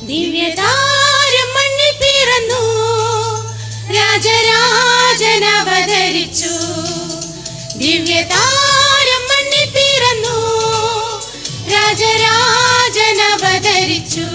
ദിവ്യതാരം മണ്ണിൽ പിറന്നു, രാജരാജനവതരിച്ചു. ദിവ്യതാരം മണ്ണിൽ പിറന്നു, രാജരാജനവതരിച്ചു.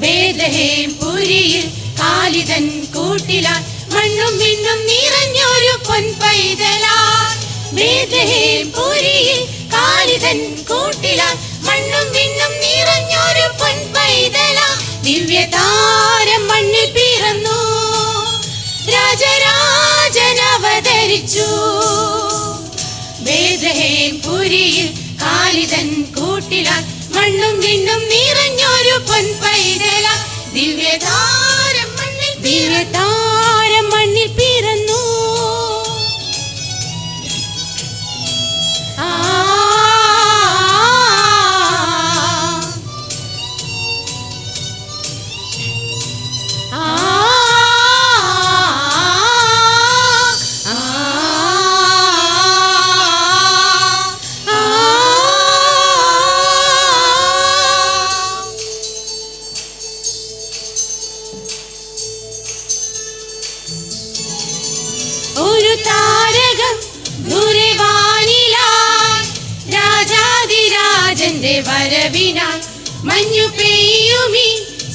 ബേത്ലഹേം പുരിയിൽ കാലിതൻ കൂട്ടിലാൽ മണ്ണും വിണ്ണും നിറഞ്ഞൊരു പൊൻപൈതലാൽ. ബേത്ലഹേം പുരിയിൽ കാലിതൻ കൂട്ടിലാൽ മണ്ണും വിണ്ണും നിറഞ്ഞൊരു പൊൻപൈതലാൽ. ദിവ്യതാരം മണ്ണിൽ പിറന്നു, രാജരാജനവതരിച്ചു. ബേത്ലഹേം പുരിയിൽ കാലിതൻ കൂട്ടിലാൽ മണ്ണും വിണ്ണും നിറഞ്ഞൊരു പൊൻപൈതലാൽ. ദിവ്യതാരം മണ്ണിൽ ദിവ്യതാരം മണ്ണിൽ പിറന്നു. ഒരു താരകം ദൂരെ വാനിലായി, രാജാതിരാജന്റെ വരവിനാൽ മഞ്ഞു പെയ്യുമീ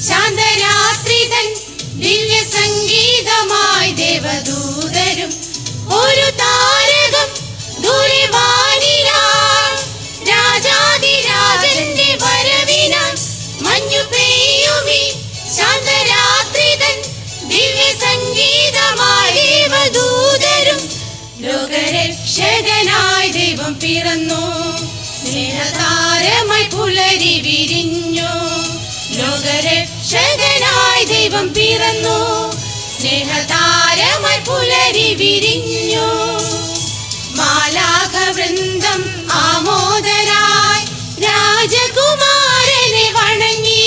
ശാന്തരാത്രി തൻ ദിവ്യ സംഗീതമായി ദേവദൂതരും. ഒരു താരകം ദൂരെ വാനിലായി, രാജാതിരാജന്റെ വരവിനാൽ മഞ്ഞു പെയ്യുമീ ശാന്തരാത്രി തൻ ദിവ്യ സംഗീതമായി ദേവദൂതരും. ലോകരക്ഷകനായി ദൈവം പിറന്നു, സ്നേഹതാരമായി പുലരി വിരിഞ്ഞു. ലോകരക്ഷകനായി ദൈവം പിറന്നു, സ്നേഹതാരമായി പുലരി വിരിഞ്ഞു. മാലാഖ വൃന്ദം ആമോദരായി രാജകുമാരനെ വണങ്ങി.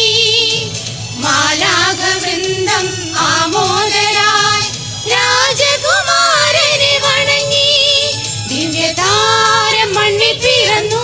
മാലാഖ വൃന്ദം ആമോദരായി രാജകുമാരനെ വണങ്ങി. ദിവ്യതാരം മണ്ണിൽ പിറന്നു.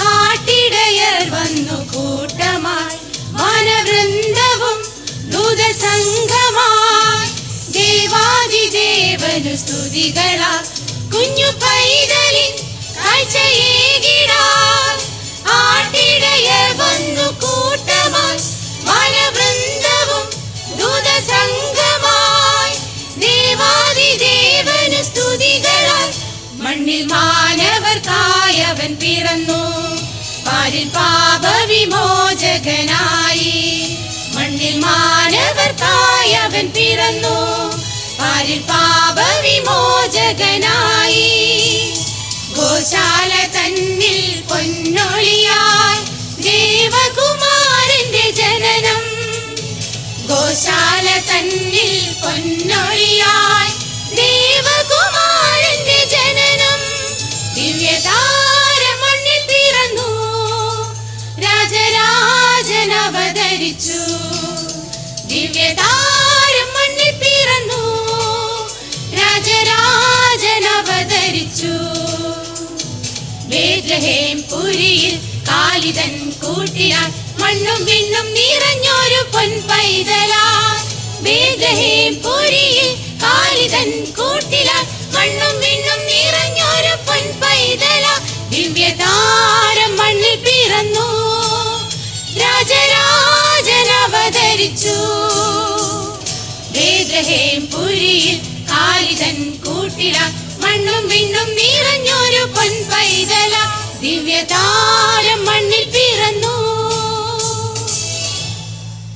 ആട്ടിടയർ വന്നു കൂട്ടമായി, വാനവൃന്ദവും ദൂതസംഘമായി. ദേവാദിദേവനു സ്തുതികളാൽ കുഞ്ഞു പൈതലിൻ കാഴ്ചയേകിടാൻ. ആട്ടിടയർ വന്നു കൂട്ടമായി, വാനവൃന്ദവും ദൂതസംഘമായി. ദേവാദിദേവനു സ്തുതികളാൽ മണ്ണിൽ മാനവർക്കായി അവൻ പിറന്നു, പാരിൽ പാപവിമോചകനായി. മണ്ണിൽ മാനവർക്കായി അവൻ പിറന്നു, പാരിൽ പാപവിമോചകനായി. ഗോശാല തന്നിൽ പൊന്നൊളിയായി ദേവകുമാരന്റെ ജനനം. ഗോശാല തന്നിൽ പൊന്നൊളിയായി ദേവകുമാരന്റെ ജനനം. ദിവ്യതാരം മണ്ണിൽ പിറന്നു, രാജരാജനവതരിച്ചു. ദിവ്യതാരം മണ്ണിൽ പിറന്നു, രാജരാജൻ അവതരിച്ചു. ബേത്ലഹേം പുരിയിൽ കാലിതൻ കൂട്ടിലാൽ മണ്ണും വിണ്ണും നിറഞ്ഞൊരു പൊൻപൈതലാൽ. ബേത്ലഹേം പുരിയിൽ കാലിതൻ കൂട്ടിലാൽ മണ്ണും വിണ്ണും നിറഞ്ഞൊരു പൊൻപൈതലാൽ. ദിവ്യതാരം മണ്ണിൽ പിറന്നു, രാജരാജൻ അവതരിച്ചു. ബേത്ലഹേം പുരിയിൽ കാലിതൻ കൂട്ടിലാൽ മണ്ണും വിണ്ണും നിറഞ്ഞൊരു പൊൻപൈതലാൽ. ദിവ്യതാരം മണ്ണിൽ പിറന്നു.